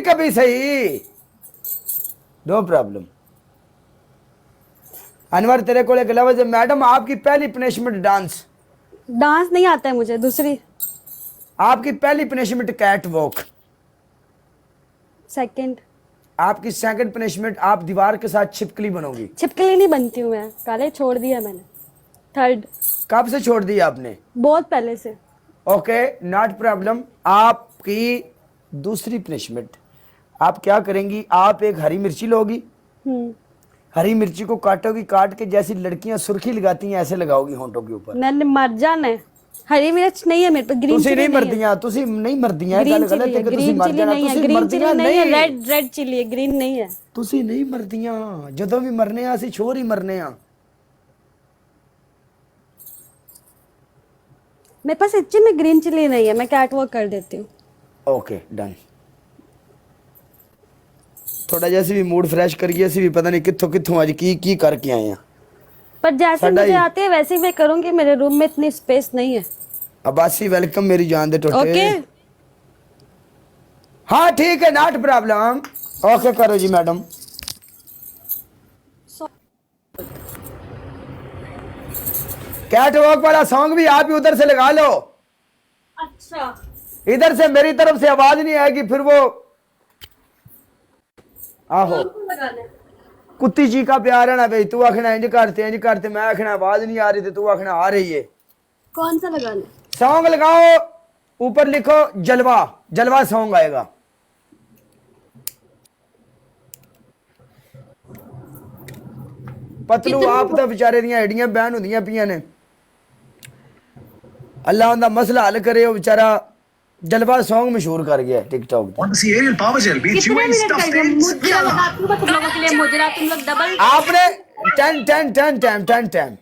कभी सही, no problem. Anwar तेरे को एक लफ्ज है, मैडम आपकी पहली पनिशमेंट डांस। डांस नहीं आता है मुझे। दूसरी। आपकी पहली पनिशमेंट कैट वॉक। सेकंड। आपकी सेकंड पनिशमेंट आप दीवार के साथ छिपकली बनोगी। छिपकली नहीं बनती हूँ मैं, काले छोड़ दिया मैंने। थर्ड। कब से छोड़ दिया आपने? बहुत पहले से। Okay not problem. आपकी दूसरी पनिशमेंट, आप क्या करेंगी, आप एक हरी मिर्ची लोगी, हरी मिर्ची को काटोगी, काट के जैसी लड़कियां सुर्खी लगाती हैं ऐसे लगाओगी होंठों के ऊपर। मैंने मर जाना है। हरी मिर्च नहीं है मेरे पे, ग्रीन चिली नहीं नहीं है। मरदियां, तुसी नहीं मरदियां, ग्रीन गल गलत चिली है है, कि तुसी ग्रीन मर चिली जाना, नहीं है, तुसी ग्रीन चिली मरदियां नहीं है, नहीं, रेड चिली है, ग्रीन नहीं है। तुसी नहीं मरदियां, जदों भी मरने आ, असी छोर ही मरने आ। मेरे पास सच्ची में ग्रीन चिली नहीं है, मैं कैट वॉक कर देती हूँ। Okay done. थोड़ा जैसे भी मूड फ्रेश करिए, असी भी पता नहीं कित्थों कित्थों आज की करके आए हैं। पर जैसे साडा मुझे ही आते हैं वैसे ही मैं करूंगी, मेरे रूम में इतनी स्पेस नहीं है। अब्बासी वेलकम मेरी जान दे टोटे। ओके। हाँ ठीक है नॉट प्रॉब्लम। ओके करो जी मैडम। कैट वॉक वाला सॉन्ग भी आप ही उधर से लगा लो। अच्छा। इधर से मेरी तरफ से आवाज नहीं आएगी, फिर वो आहो कुत्ती जी का प्यार है ना भाई। तू आखना इंज करते, मैं आखना आवाज नहीं आ रही थी, तू आखना आ रही है। कौन सा लगाना? सॉन्ग लगाओ, ऊपर लिखो जलवा, जलवा सॉन्ग आएगा। पतलू आप तो बेचारे दियां एडियां बैन होंदियां पियां ने, अल्लाह उनका मसला हल करे। वो बेचारा जलवा सॉन्ग मशहूर कर गया टिकटॉक पे। कितने मिनट कर गए? मुझे लगाती हूँ तुम लोगों के लिए मुजरा, तुम लोग डबल। आपने 10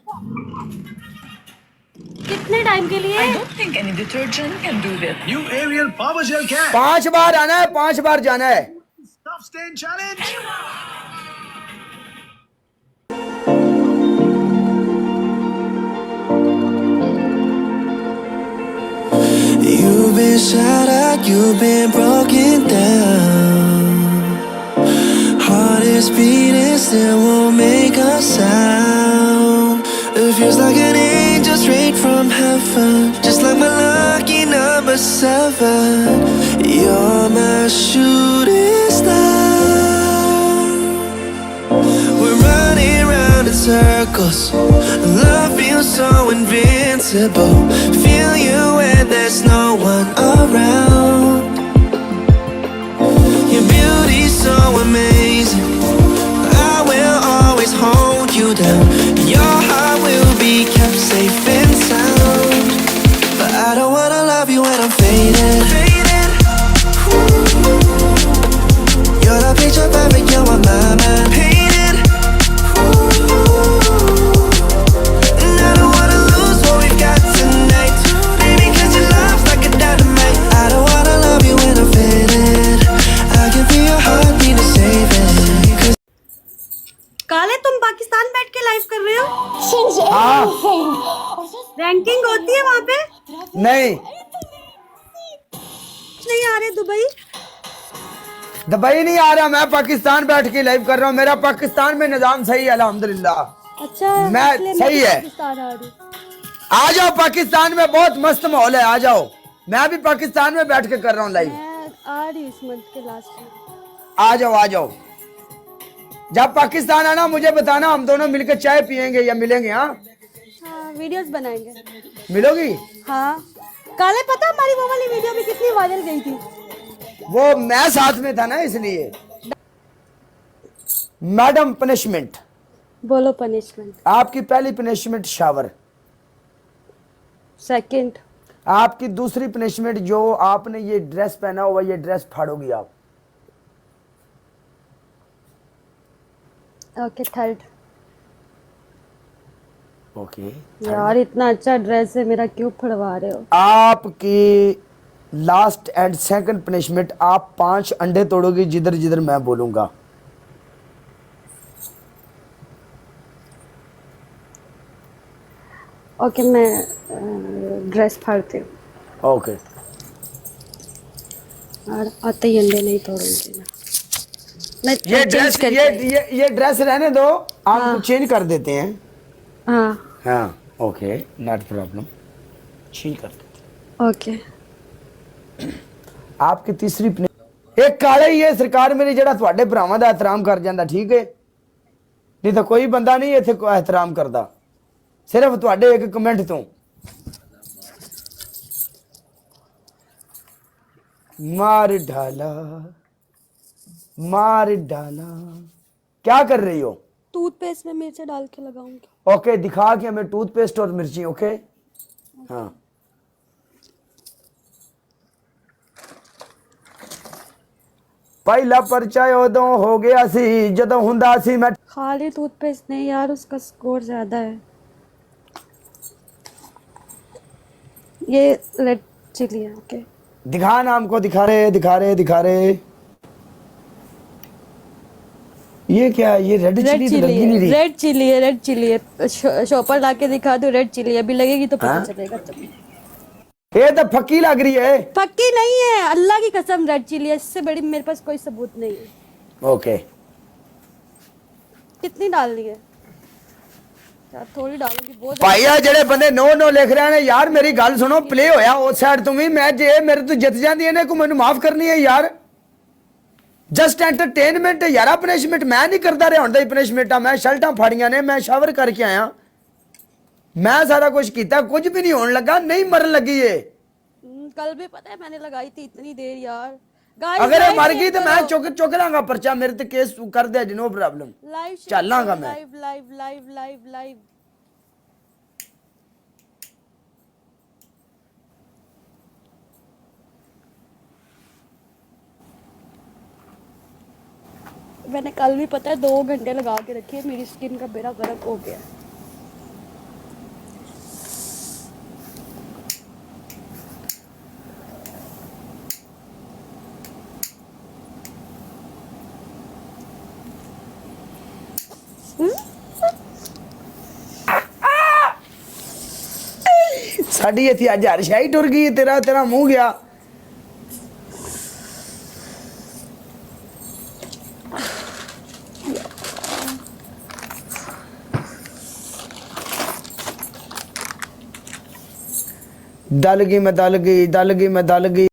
कितने टाइम के लिए? I don't think any detergent can do this. New Ariel Power Gel Cap. 5 बार आना है, 5 बार जाना है। Stop Stain Challenge. You've been shattered, you've been broken down. Heart is beating, still won't make a sound. It feels like an angel straight from heaven, just like my lucky number 7. You're my shooting star. We're running round in circles. Love feels so invincible. Feel you when there's no one around. Your beauty's so amazing. I will always hold you down. Your heart will be kept safe and sound. But I don't wanna love you when I'm faded. You're the picture perfect, you're on my mind. Painted. And I don't wanna lose what we've got tonight. Baby, 'cause your love's like a dynamite. I don't wanna love you when I'm faded. I can feel your heartbeat to save it. 'Cause काले तुम पाकिस्तान बैठ के live कर रहे हो? हाँ ranking होती है वहाँ पे? नहीं, नहीं आ रहे दुबई? दुबई नहीं आ रहा, मैं पाकिस्तान बैठ के लाइव कर रहा हूँ। मेरा पाकिस्तान में निजाम सही है अल्हम्दुलिल्लाह। अच्छा मैं इसलिए सही है। पाकिस्तान आ रही हूँ। आ जाओ, पाकिस्तान में बहुत मस्त माहौल है, आ जाओ। मैं भी पाकिस्तान में बैठ के कर रहा हूँ लाइव। मैं आ रही इस मंथ के लास्ट में। आ जाओ आ जाओ, जब पाकिस्तान आना मुझे बताना, हम दोनों मिलकर चाय पियेंगे या मिलेंगे। हाँ हाँ वीडियोस बनाएंगे। मिलोगी? हाँ काले पता हमारी वो वाली वीडियो भी कितनी वायरल गई थी। वो मैं साथ में था ना इसलिए। मैडम पनिशमेंट, बोलो पनिशमेंट। आपकी पहली पनिशमेंट शावर। सेकंड। आपकी दूसरी पनिशमेंट, जो आपने ये ड्रेस पहना हुआ ये ड्रेस फाड़ोगी आप। Okay third. ओके यार इतना अच्छा ड्रेस है मेरा, क्यों फड़वा रहे हो? आपकी लास्ट एंड सेकंड पनिशमेंट, आप 5 अंडे तोड़ोगी जिधर जिधर मैं बोलूंगा। ओके मैं ड्रेस फाड़ती हूँ। ओके और आते ही अंडे नहीं तोड़ूंगी मैं ये change ड्रेस करके- ये ड्रेस रहने दो, आपको चेंज कर देते हैं। हाँ हाँ ओके, नॉट प्रॉब्लम, चेंज कर देते ओके हैं। आपकी तीसरी एक काले ही है सरकार मेरी ਜਿਹੜਾ ਤੁਹਾਡੇ ਭਰਾਵਾਂ ਦਾ ਇਹਤਰਾਮ ਕਰ ਜਾਂਦਾ, ਠੀਕ ਹੈ, ਨਹੀਂ ਤਾਂ ਕੋਈ ਬੰਦਾ ਨਹੀਂ ਇੱਥੇ ਕੋਈ ਇਹਤਰਾਮ ਕਰਦਾ, ਸਿਰਫ ਤੁਹਾਡੇ ਇੱਕ ਕਮੈਂਟ ਤੋਂ। मार डाला, मार डाला। क्या कर रही हो? टूथपेस्ट में मिर्च डाल के लगाऊंगी। ओके, दिखा के हमें टूथपेस्ट और मिर्ची। ओके हाँ, पहला परचा उदों हो गया सी जदों हुंदा सी मैं। खाली टूथपेस्ट नहीं यार, उसका स्कोर ज्यादा है। ये रेड चिली है। ओके दिखा नाम को, दिखा रहे दिखा रहे दिखा रहे। ये क्या है? ये रेड चिली तो लगी नहीं रही। रेड चिली है, रेड चिली है। शॉपर ला के दिखा दो, रेड चिली अभी लगेगी तो पता चलेगा तुम्हें। ये तो फक्की लग रही है। पक्की नहीं है, अल्लाह की कसम रेड चिली है, इससे बड़ी मेरे पास कोई सबूत नहीं है। ओके, कितनी डालनी है? यार थोड़ी डालूंगी, बहुत भाई आ ਜਿਹੜੇ ਬੰਦੇ ਨੋ ਨੋ ਲਿਖ ਰਹੇ ਨੇ ਯਾਰ, ਮੇਰੀ ਗੱਲ ਸੁਣੋ, ਪਲੇ ਹੋਇਆ ਉਸ ਸਾਈਡ ਤੋਂ ਵੀ, ਮੈਂ ਜੇ ਮੇਰੇ ਤੋਂ ਜਿੱਤ ਜਾਂਦੀ ਇਹਨੇ ਕੋ ਮੈਨੂੰ ਮਾਫ ਕਰਨੀ ਹੈ ਯਾਰ। ਜਸਟ ਐਂਟਰਟੇਨਮੈਂਟ ਯਾਰਾ, ਪਨਿਸ਼ਮੈਂਟ ਮੈਂ ਨਹੀਂ ਕਰਦਾ ਰਿਹਾ, ਹੁਣ ਤਾਂ ਪਨਿਸ਼ਮੈਂਟਾਂ ਮੈਂ ਸ਼ਰਟਾਂ ਫਾੜੀਆਂ ਨੇ, ਮੈਂ ਸ਼ਾਵਰ ਕਰਕੇ ਆਇਆ, मैं सारा कुछ किया, कुछ भी नहीं होने लगा, नहीं मरन लगी ये। कल भी पता है मैंने लगाई थी इतनी देर यार। Guys, अगर ये live मर गई check तो मैं करो। चुक लांगा पर्चा, मेरे ते केस कर दे जी, नो प्रॉब्लम, लाइव check चल लांगा करो, मैं। Live live live live live. मैंने कल भी पता है 2 घंटे लगा के रखी है, मेरी स्किन का बेड़ा गर्क हो गया। साड़ी इतनी अज हरशाई टुर गई, तेरा तेरा मुंह गया। दल गई मैं दल गई, दल गई मैं दल गई।